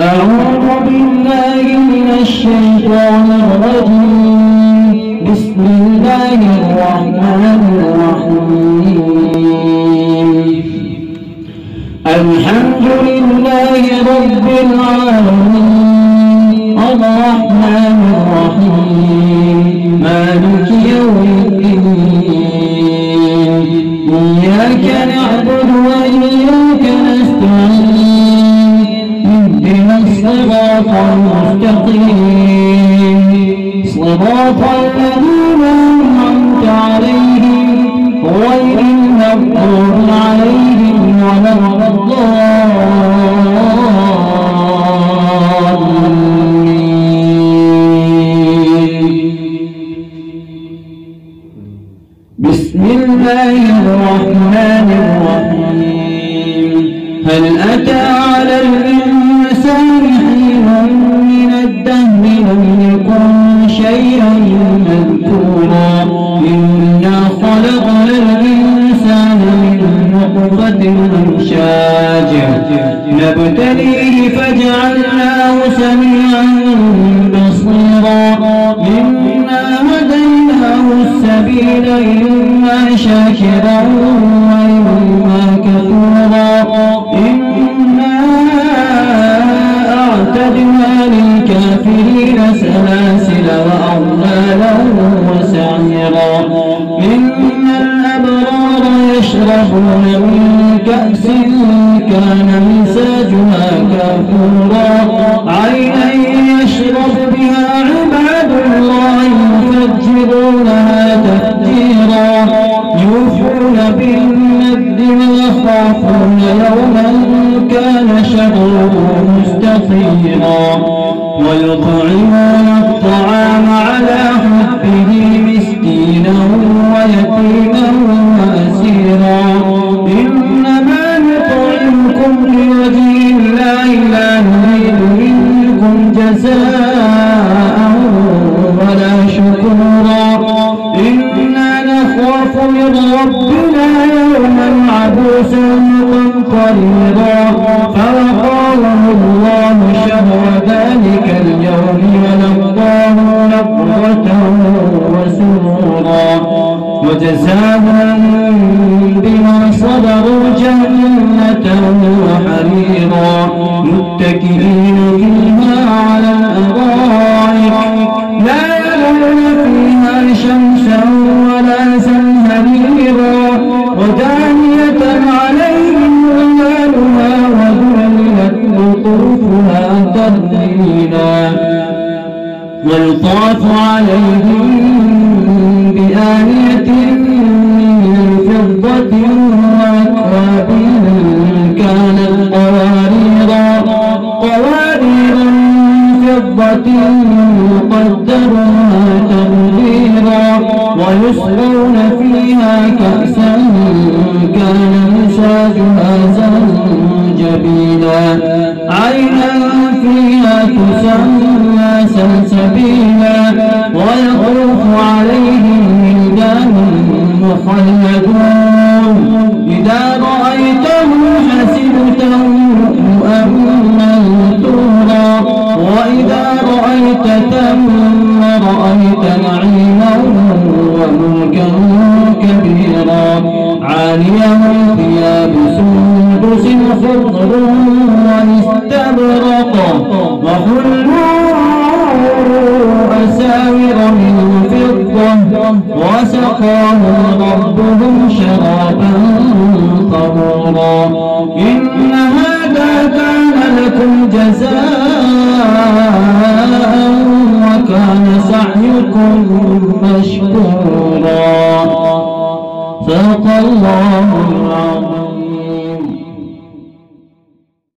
أعوذ بالله من الشيطان الرجيم. بسم الله الرحمن الرحيم. الحمد لله رب العالمين الرحمن الرحيم مالك يوم الدين. إياك نعبد وإياك نستعين. اهدنا الصراط المستقيم صراط الذين أنعمت عليهم غير المغضوب عليهم ولا الضالين. بسم الله الرحمن الرحيم. هل أتى على الإنسان حين من الدهر لم يكن شيئا مذكورا. إنا خلقنا الإنسان من نطفة أمشاج نبتليه فجعلناه سميعا بصيرا. إنا هديناه السبيل إما شاكرا وإما كفورا. إنا أعتدنا للكافرين سلاسل وأغلالا وسعيرا. إن الأبرار يشربون من كأس كان مزاجها كافورا. عينا يشرب بها عباد الله يفجرونها تفجيرا. يوفون بالنذر ويخافون يوما كان شره مستطيرا. ويطعمون الطعام على حبه مسكينا ويتيما وأسيرا. إنما نطعمكم لوجه الله لا نريد منكم جزاء ولا شكورا. إنا نخاف من ربنا يوما عبوسا قمطريرا. فوقاهم الله شر ذلك اليوم ولقاهم نضرة وسرورا. وجزاهم بما صبروا جنة وحريرا. متكئين فيها على الأرائك لا يرون فيها شمسا ولا زمهريرا. ودانية عليهم ظلالها وذللت قطوفها تذليلا. ويطاف عليهم بآنية من فضة وأكواب كانت قواريرا من فضة قدرها تقديرا. ويسقون فيها كأسا كان مزاجها زنجبيلا. عينا فيها تسمى سلسبيلا. ويطوف عليهم ولدان مخلدون إذا رأيتهم حسبتهم لؤلؤا منثورا. وإذا رأيت ثم رأيت نعيما وملكا كبيرا. عاليهم ثياب سندس خضر واستبرق وحلوا أساور من فضة وسقاهم ربهم شرابا طهورا. إن هذا كان لكم جزاء وكان سعيكم مشكورا. صدق الله العظيم.